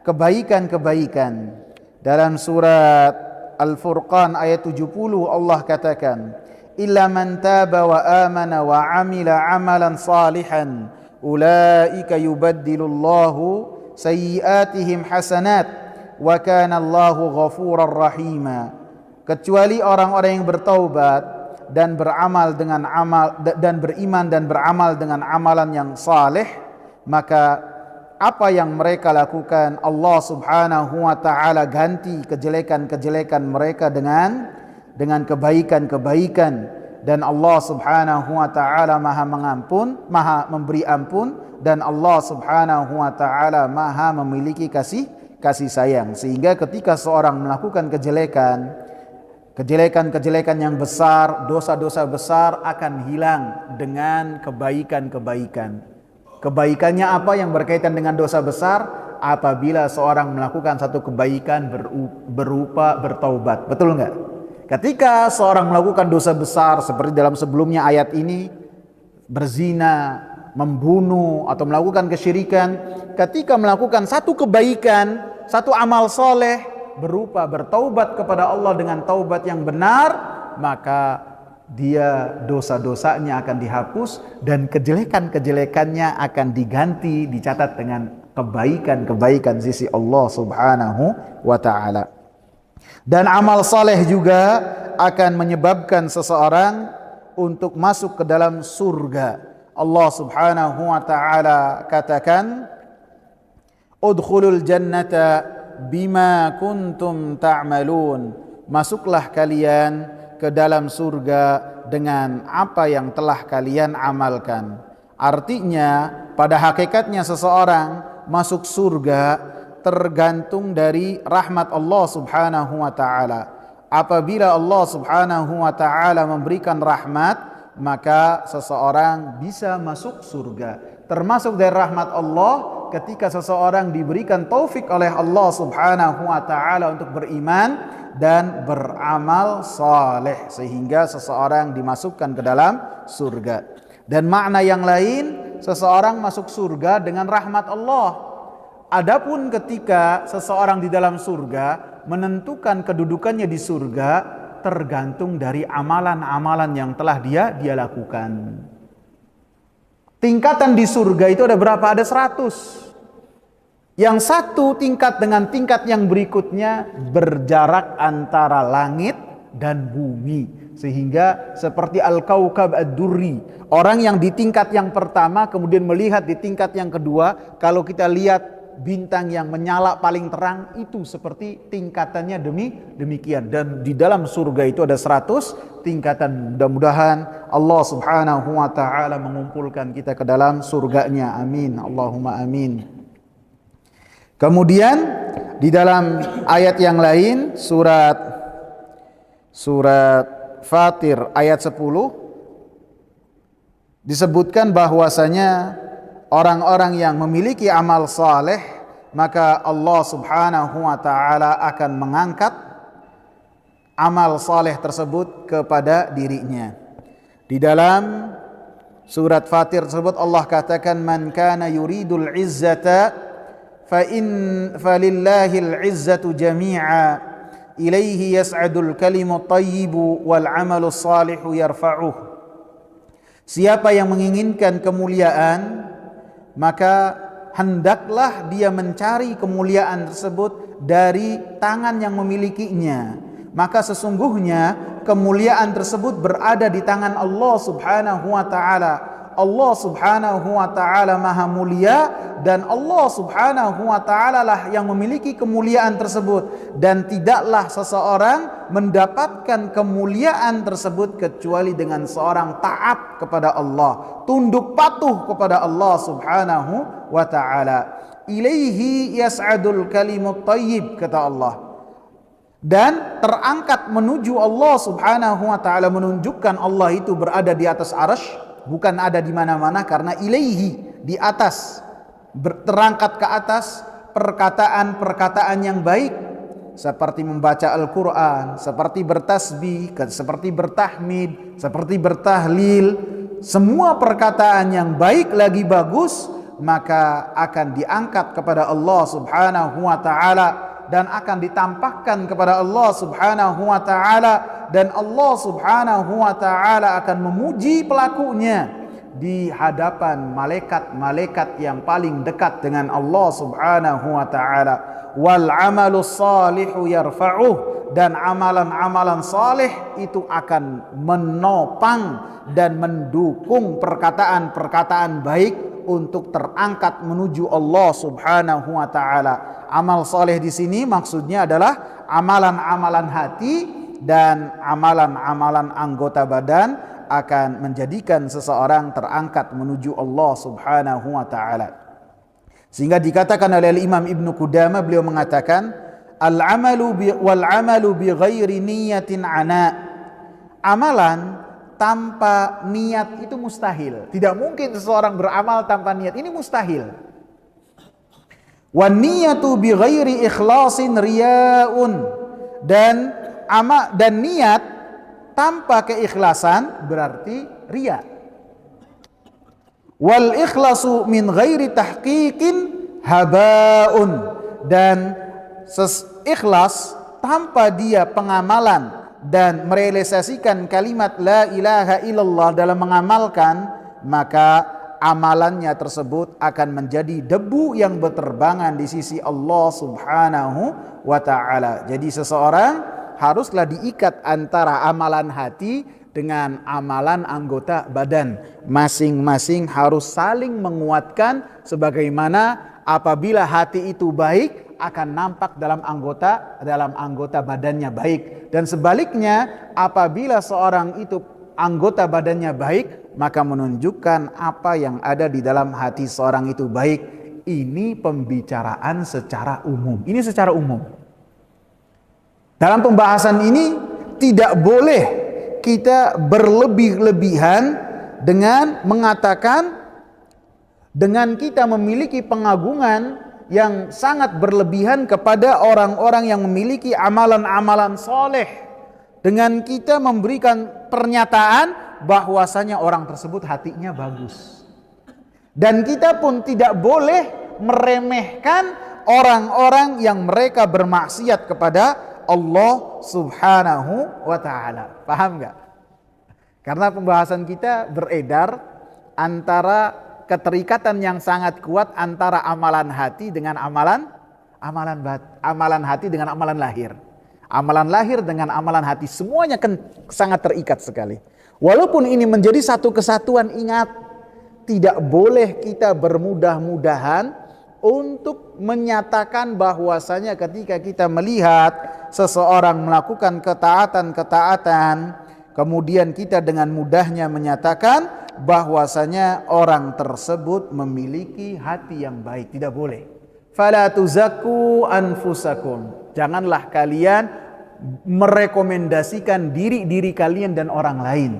kebaikan-kebaikan. Dalam surat Al-Furqan ayat 70 Allah katakan, illa man taba wa amana wa amila amalan salihan ulaika yubaddilullahu sayyiatihim hasanat wa kana Allahu ghafurar rahima. Kecuali orang-orang yang bertaubat dan beramal dengan dan beriman dan beramal dengan amalan yang saleh, maka apa yang mereka lakukan Allah subhanahu wa ta'ala ganti kejelekan-kejelekan mereka dengan kebaikan-kebaikan, dan Allah subhanahu wa ta'ala maha mengampun, maha memberi ampun, dan Allah subhanahu wa ta'ala maha memiliki kasih sayang. Sehingga ketika seorang melakukan kejelekan yang besar, dosa-dosa besar akan hilang dengan kebaikan-kebaikan. Kebaikannya apa yang berkaitan dengan dosa besar? Apabila seorang melakukan satu kebaikan berupa bertaubat. Betul enggak? Ketika seorang melakukan dosa besar seperti dalam sebelumnya ayat ini, berzina, membunuh, atau melakukan kesyirikan, ketika melakukan satu kebaikan, satu amal soleh berupa bertaubat kepada Allah dengan taubat yang benar, maka dia dosa-dosanya akan dihapus dan kejelekan-kejelekannya akan diganti, dicatat dengan kebaikan-kebaikan sisi Allah subhanahu wa ta'ala. Dan amal saleh juga akan menyebabkan seseorang untuk masuk ke dalam surga. Allah subhanahu wa ta'ala katakan, udkhulul jannata bima kuntum ta'malun. Masuklah kalian ke dalam surga dengan apa yang telah kalian amalkan. Artinya pada hakikatnya seseorang masuk surga tergantung dari rahmat Allah subhanahu wa ta'ala. Apabila Allah subhanahu wa ta'ala memberikan rahmat, maka seseorang bisa masuk surga. Termasuk dari rahmat Allah ketika seseorang diberikan taufik oleh Allah subhanahu wa ta'ala untuk beriman dan beramal saleh, sehingga seseorang dimasukkan ke dalam surga. Dan makna yang lain, seseorang masuk surga dengan rahmat Allah. Adapun ketika seseorang di dalam surga, menentukan kedudukannya di surga tergantung dari amalan-amalan yang telah dia lakukan. Tingkatan di surga itu ada berapa? Ada 100. Yang satu tingkat dengan tingkat yang berikutnya berjarak antara langit dan bumi. Sehingga seperti Al-Kaukab Ad-Durri, orang yang di tingkat yang pertama kemudian melihat di tingkat yang kedua, kalau kita lihat bintang yang menyala paling terang, itu seperti tingkatannya demikian. Dan di dalam surga itu ada 100 tingkatan. Mudah-mudahan Allah subhanahu wa ta'ala mengumpulkan kita ke dalam surganya. Amin, Allahumma amin. Kemudian di dalam ayat yang lain, surat Fatir ayat 10 disebutkan bahwasanya orang-orang yang memiliki amal saleh, maka Allah Subhanahu wa taala akan mengangkat amal saleh tersebut kepada dirinya. Di dalam surat Fatir tersebut Allah katakan, man kana yuridul izzata falillahil izzatu jami'a ilaihi yas'adul kalimut thayyibu wal amalus salihu yarfa'uh. Siapa yang menginginkan kemuliaan, maka hendaklah dia mencari kemuliaan tersebut dari tangan yang memilikinya. Maka sesungguhnya kemuliaan tersebut berada di tangan Allah Subhanahu wa taala. Allah Subhanahu wa taala Maha Mulia, dan Allah Subhanahu wa taala lah yang memiliki kemuliaan tersebut, dan tidaklah seseorang mendapatkan kemuliaan tersebut kecuali dengan seorang taat kepada Allah, tunduk patuh kepada Allah Subhanahu wa taala. Ilaihi yas'adul kalimut thayyib, kata Allah, dan terangkat menuju Allah Subhanahu wa taala, menunjukkan Allah itu berada di atas arsy, bukan ada di mana-mana, karena ilaihi, di atas, terangkat ke atas perkataan-perkataan yang baik, seperti membaca Al-Quran, seperti bertasbih, seperti bertahmid, seperti bertahlil. Semua perkataan yang baik lagi bagus, maka akan diangkat kepada Allah Subhanahu wa ta'ala, dan akan ditampakkan kepada Allah Subhanahu wa ta'ala, dan Allah Subhanahu wa ta'ala akan memuji pelakunya di hadapan malaikat-malaikat yang paling dekat dengan Allah Subhanahu wa ta'ala. Wal amalus salihu yarfa'uh, dan amalan-amalan saleh itu akan menopang dan mendukung perkataan-perkataan baik untuk terangkat menuju Allah Subhanahu wa taala. Amal saleh di sini maksudnya adalah amalan-amalan hati dan amalan-amalan anggota badan akan menjadikan seseorang terangkat menuju Allah Subhanahu wa taala. Sehingga dikatakan oleh Imam Ibnu Qudamah, beliau mengatakan, wal amalu bi ghairi niyatin ana. Amalan tanpa niat itu mustahil. Tidak mungkin seseorang beramal tanpa niat. Ini mustahil. Wan niyatu bi ghairi ikhlasin riyaun, dan niat tanpa keikhlasan berarti riya. Wal ikhlasu min ghairi tahqiqin habaun, dan ikhlas tanpa dia pengamalan dan merealisasikan kalimat la ilaha illallah dalam mengamalkan, maka amalannya tersebut akan menjadi debu yang berterbangan di sisi Allah Subhanahu wa ta'ala. Jadi seseorang haruslah diikat antara amalan hati dengan amalan anggota badan. Masing-masing harus saling menguatkan, sebagaimana apabila hati itu baik akan nampak dalam anggota badannya baik, dan sebaliknya apabila seorang itu anggota badannya baik, maka menunjukkan apa yang ada di dalam hati seorang itu baik. Ini pembicaraan secara umum. Ini secara umum. Dalam pembahasan ini tidak boleh kita berlebih-lebihan dengan mengatakan, dengan kita memiliki pengagungan yang sangat berlebihan kepada orang-orang yang memiliki amalan-amalan soleh, dengan kita memberikan pernyataan bahwasanya orang tersebut hatinya bagus. Dan kita pun tidak boleh meremehkan orang-orang yang mereka bermaksiat kepada Allah Subhanahu wa ta'ala. Paham gak? Karena pembahasan kita beredar antara keterikatan yang sangat kuat antara amalan hati dengan amalan hati dengan amalan lahir. Amalan lahir dengan amalan hati, semuanya kan sangat terikat sekali. Walaupun ini menjadi satu kesatuan, ingat, tidak boleh kita bermudah-mudahan untuk menyatakan bahwasanya ketika kita melihat seseorang melakukan ketaatan-ketaatan, kemudian kita dengan mudahnya menyatakan bahwasanya orang tersebut memiliki hati yang baik. Tidak boleh. Fala tuzakku anfusakum. Janganlah kalian merekomendasikan diri kalian dan orang lain.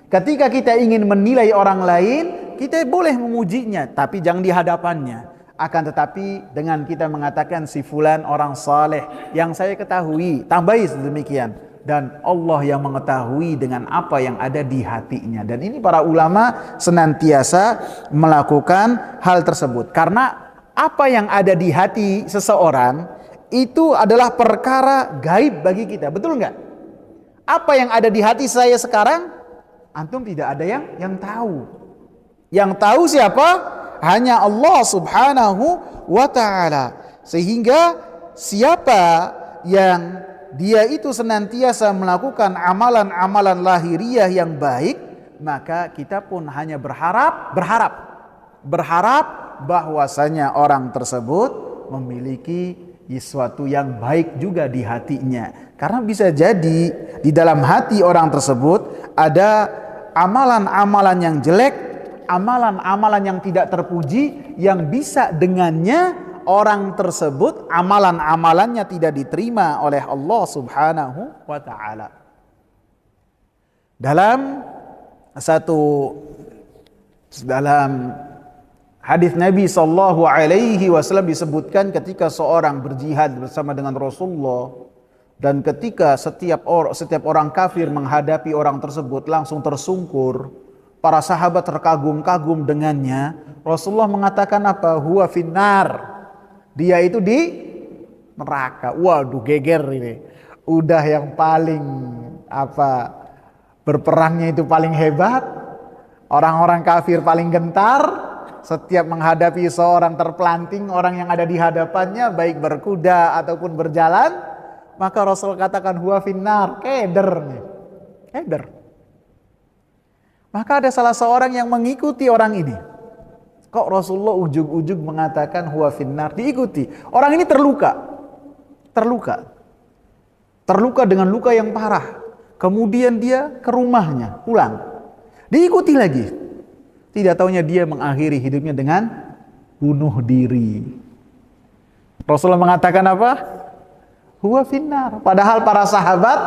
Ketika kita ingin menilai orang lain, kita boleh memujinya, tapi jangan di hadapannya. Akan tetapi dengan kita mengatakan si fulan orang saleh yang saya ketahui, tambahi sedemikian, dan Allah yang mengetahui dengan apa yang ada di hatinya. Dan ini para ulama senantiasa melakukan hal tersebut, karena apa yang ada di hati seseorang itu adalah perkara gaib bagi kita, betul nggak? Apa yang ada di hati saya sekarang, antum tidak ada yang tahu. Yang tahu siapa? Hanya Allah subhanahu wa ta'ala. Sehingga siapa yang dia itu senantiasa melakukan amalan-amalan lahiriah yang baik, maka kita pun hanya berharap bahwasanya orang tersebut memiliki sesuatu yang baik juga di hatinya. Karena bisa jadi di dalam hati orang tersebut ada amalan-amalan yang jelek, amalan-amalan yang tidak terpuji, yang bisa dengannya orang tersebut amalan-amalannya tidak diterima oleh Allah subhanahu wa ta'ala. Dalam hadis Nabi sallallahu alaihi wasallam disebutkan ketika seorang berjihad bersama dengan Rasulullah, dan ketika setiap orang kafir menghadapi orang tersebut langsung tersungkur, para sahabat terkagum-kagum dengannya. Rasulullah mengatakan apa? Huwa finnar, dia itu di neraka. Waduh, geger ini. Udah yang paling berperangnya itu paling hebat, orang-orang kafir paling gentar. Setiap menghadapi seorang terpelanting, orang yang ada di hadapannya, baik berkuda ataupun berjalan, maka Rasul katakan huwa finnar, keder nih, keder. Maka ada salah seorang yang mengikuti orang ini. Kok Rasulullah ujug-ujug mengatakan huwa finnar, diikuti. Orang ini terluka dengan luka yang parah. Kemudian dia ke rumahnya, pulang, diikuti lagi. Tidak taunya dia mengakhiri hidupnya dengan bunuh diri. Rasulullah mengatakan apa? Huwa finnar. Padahal para sahabat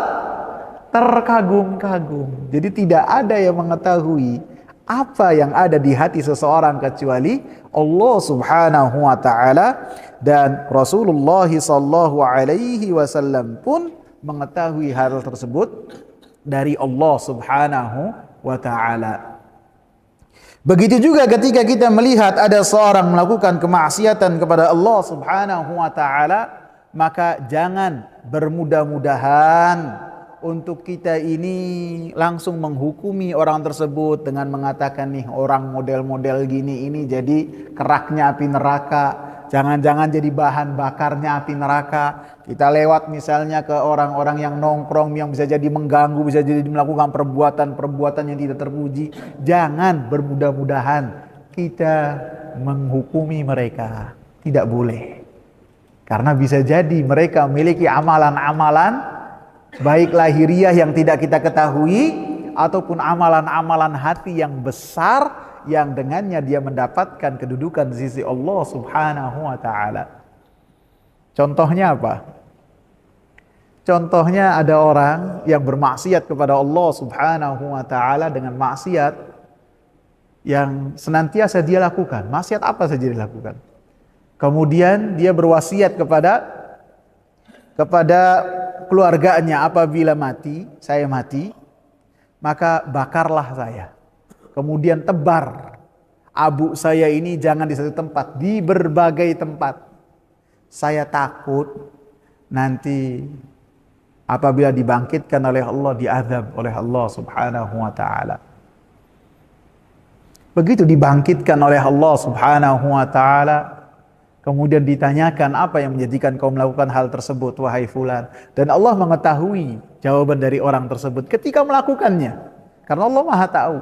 terkagum-kagum. Jadi tidak ada yang mengetahui apa yang ada di hati seseorang kecuali Allah subhanahu wa ta'ala, dan Rasulullah sallallahu alaihi wasallam pun mengetahui hal tersebut dari Allah subhanahu wa ta'ala. Begitu juga ketika kita melihat ada seorang melakukan kemaksiatan kepada Allah subhanahu wa ta'ala, maka jangan bermudah-mudahan untuk kita ini langsung menghukumi orang tersebut dengan mengatakan nih orang model-model gini ini jadi keraknya api neraka, jangan-jangan jadi bahan bakarnya api neraka. Kita lewat misalnya ke orang-orang yang nongkrong yang bisa jadi mengganggu, bisa jadi melakukan perbuatan-perbuatan yang tidak terpuji. Jangan bermudah-mudahan kita menghukumi mereka, tidak boleh. Karena bisa jadi mereka memiliki amalan-amalan baik lahiriah yang tidak kita ketahui, ataupun amalan-amalan hati yang besar yang dengannya dia mendapatkan kedudukan di sisi Allah subhanahu wa ta'ala. Contohnya apa? Contohnya ada orang yang bermaksiat kepada Allah subhanahu wa ta'ala dengan maksiat yang senantiasa dia lakukan. Maksiat apa saja dilakukan. Kemudian dia berwasiat kepada keluarganya, apabila saya mati, maka bakarlah saya. Kemudian tebar abu saya ini jangan di satu tempat, di berbagai tempat. Saya takut nanti apabila dibangkitkan oleh Allah, diazab oleh Allah subhanahu wa ta'ala. Begitu dibangkitkan oleh Allah subhanahu wa ta'ala, kemudian ditanyakan apa yang menjadikan kau melakukan hal tersebut wahai fulan, dan Allah mengetahui jawaban dari orang tersebut ketika melakukannya, karena Allah Maha tahu.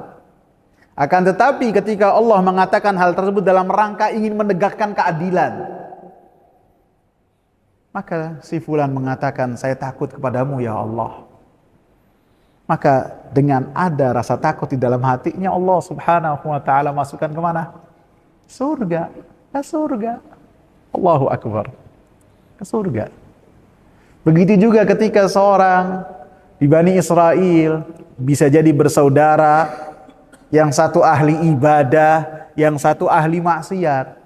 Akan tetapi ketika Allah mengatakan hal tersebut dalam rangka ingin menegakkan keadilan, maka si fulan mengatakan saya takut kepadamu ya Allah. Maka dengan ada rasa takut di dalam hatinya, Allah subhanahu wa ta'ala masukkan kemana? Surga. Ke surga. Allahu Akbar. Ke surga. Begitu juga ketika seorang di Bani Israel bisa jadi bersaudara Yang satu ahli ibadah, yang satu ahli maksiat.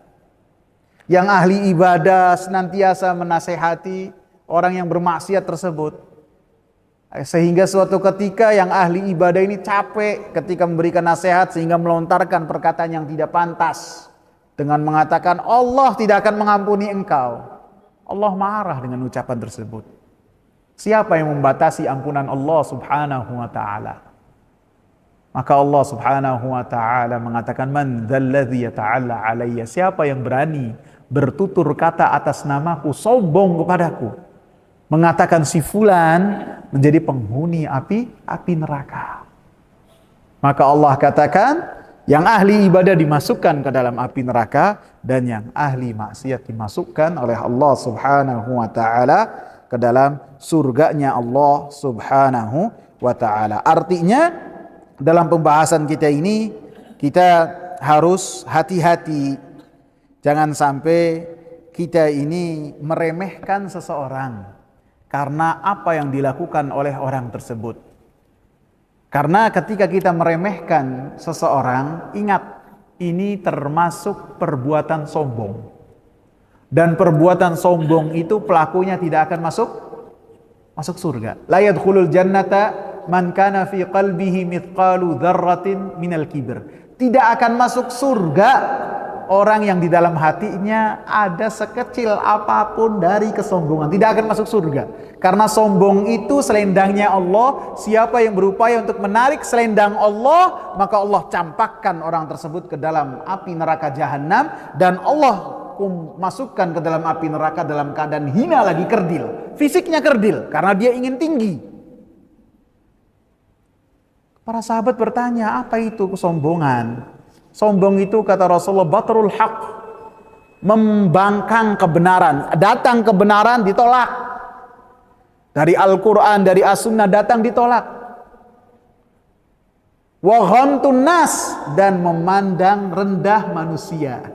Yang ahli ibadah senantiasa menasehati orang yang bermaksiat tersebut. Sehingga suatu ketika yang ahli ibadah ini capek ketika memberikan nasihat sehingga melontarkan perkataan yang tidak pantas. Dengan mengatakan Allah tidak akan mengampuni engkau. Allah marah dengan ucapan tersebut. Siapa yang membatasi ampunan Allah subhanahu wa ta'ala? Maka Allah subhanahu wa ta'ala mengatakan, man dzalladzi yata'alla alayya, siapa yang berani bertutur kata atas namaku, sombong kepadaku, mengatakan si fulan menjadi penghuni api neraka. Maka Allah katakan, yang ahli ibadah dimasukkan ke dalam api neraka, dan yang ahli maksiat dimasukkan oleh Allah subhanahu wa ta'ala ke dalam surganya Allah subhanahu wa ta'ala. Artinya dalam pembahasan kita ini kita harus hati-hati. Jangan sampai kita ini meremehkan seseorang karena apa yang dilakukan oleh orang tersebut. Karena ketika kita meremehkan seseorang, ingat, ini termasuk perbuatan sombong. Dan perbuatan sombong itu pelakunya tidak akan masuk surga. La yadkhulul jannata man kana fi qalbihi mithqalu dzarratin minal kibr. Tidak akan masuk surga orang yang di dalam hatinya ada sekecil apapun dari kesombongan. Tidak akan masuk surga. Karena sombong itu selendangnya Allah. Siapa yang berupaya untuk menarik selendang Allah, maka Allah campakkan orang tersebut ke dalam api neraka jahanam. Dan Allah masukkan ke dalam api neraka dalam keadaan hina lagi, kerdil. Fisiknya kerdil karena dia ingin tinggi. Para sahabat bertanya, apa itu kesombongan? Sombong itu kata Rasulullah, batrul haq, membangkang kebenaran. Datang kebenaran ditolak. Dari Al-Quran, dari As-Sunnah datang ditolak. Wa ghamtun nas, dan memandang rendah manusia.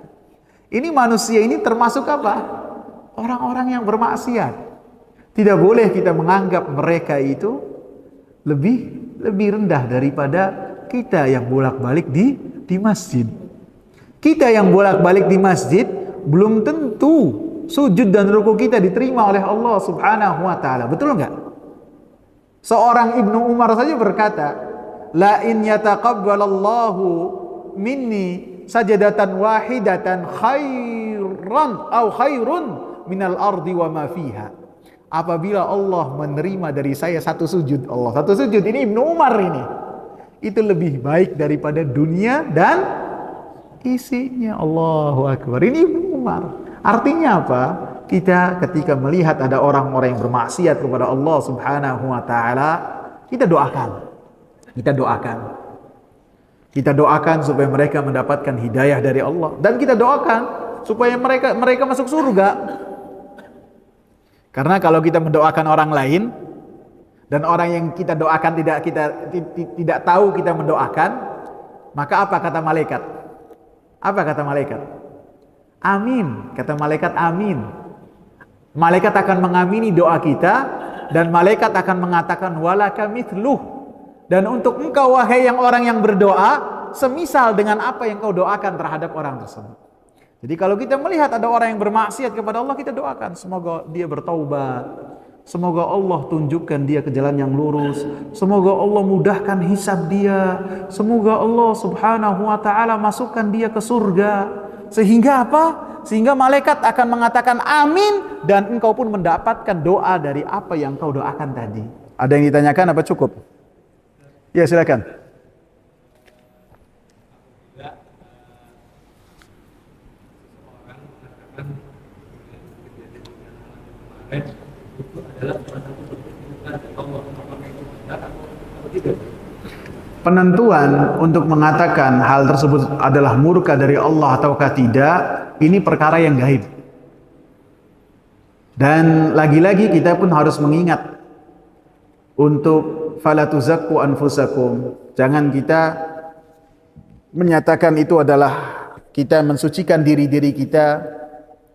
Ini manusia ini termasuk apa? Orang-orang yang bermaksiat. Tidak boleh kita menganggap mereka itu lebih rendah daripada kita yang bolak-balik di masjid. Kita yang bolak-balik di masjid belum tentu sujud dan ruku kita diterima oleh Allah subhanahu wa ta'ala. Betul enggak? Seorang Ibnu Umar saja berkata, la in yataqabbalallahu minni sajadatan wahidatan khairun minal ardi wa ma fiha. Apabila Allah menerima dari saya satu sujud, ini Ibnu Umar ini, itu lebih baik daripada dunia dan isinya. Allahu Akbar. Ini Ibnu Umar. Artinya apa? Kita ketika melihat ada orang-orang yang bermaksiat kepada Allah subhanahu wa ta'ala, kita doakan. Kita doakan supaya mereka mendapatkan hidayah dari Allah, dan kita doakan supaya mereka masuk surga. Karena kalau kita mendoakan orang lain dan orang yang kita doakan tidak tahu kita mendoakan, maka apa kata malaikat? Apa kata malaikat? Amin. Kata malaikat amin. Malaikat akan mengamini doa kita, dan malaikat akan mengatakan walaka mithluh. Dan untuk engkau wahai orang yang berdoa, semisal dengan apa yang kau doakan terhadap orang tersebut. Jadi kalau kita melihat ada orang yang bermaksiat kepada Allah, kita doakan semoga dia bertaubat, semoga Allah tunjukkan dia ke jalan yang lurus, semoga Allah mudahkan hisab dia, semoga Allah subhanahu wa ta'ala masukkan dia ke surga. Sehingga apa? Sehingga malaikat akan mengatakan amin, dan engkau pun mendapatkan doa dari apa yang kau doakan tadi. Ada yang ditanyakan apa cukup? Ya, silakan. Itu adalah penentuan untuk mengatakan hal tersebut adalah murka dari Allah ataukah tidak, ini perkara yang gaib. Dan lagi-lagi kita pun harus mengingat untuk fala tuzakku anfusakum. Jangan kita menyatakan itu adalah kita mensucikan diri-diri kita.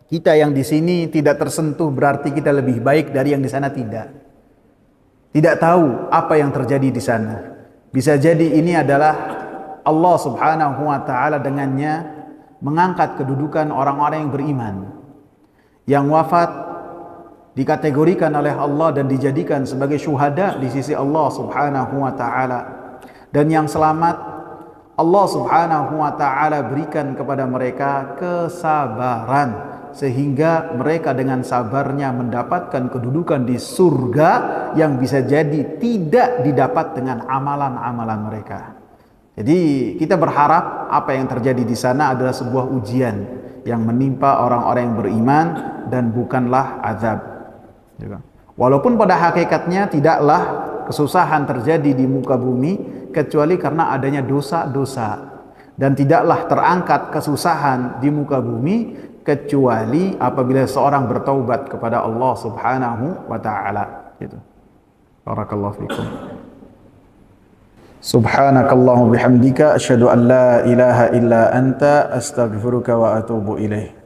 Kita yang di sini tidak tersentuh berarti kita lebih baik dari yang di sana, tidak. Tidak tahu apa yang terjadi di sana. Bisa jadi ini adalah Allah Subhanahu wa taala dengannya mengangkat kedudukan orang-orang yang beriman, yang wafat dikategorikan oleh Allah dan dijadikan sebagai syuhada di sisi Allah Subhanahu wa taala, dan yang selamat Allah Subhanahu wa taala berikan kepada mereka kesabaran sehingga mereka dengan sabarnya mendapatkan kedudukan di surga yang bisa jadi tidak didapat dengan amalan-amalan mereka. Jadi kita berharap apa yang terjadi di sana adalah sebuah ujian yang menimpa orang-orang yang beriman dan bukanlah azab. Walaupun pada hakikatnya tidaklah kesusahan terjadi di muka bumi kecuali karena adanya dosa-dosa, dan tidaklah terangkat kesusahan di muka bumi kecuali apabila seorang bertaubat kepada Allah Subhanahu wa taala. Gitu. Barakallahu fikum. Subhanakallahumma bihamdika asyhadu an la ilaha illa anta astaghfiruka wa atubu ilaik.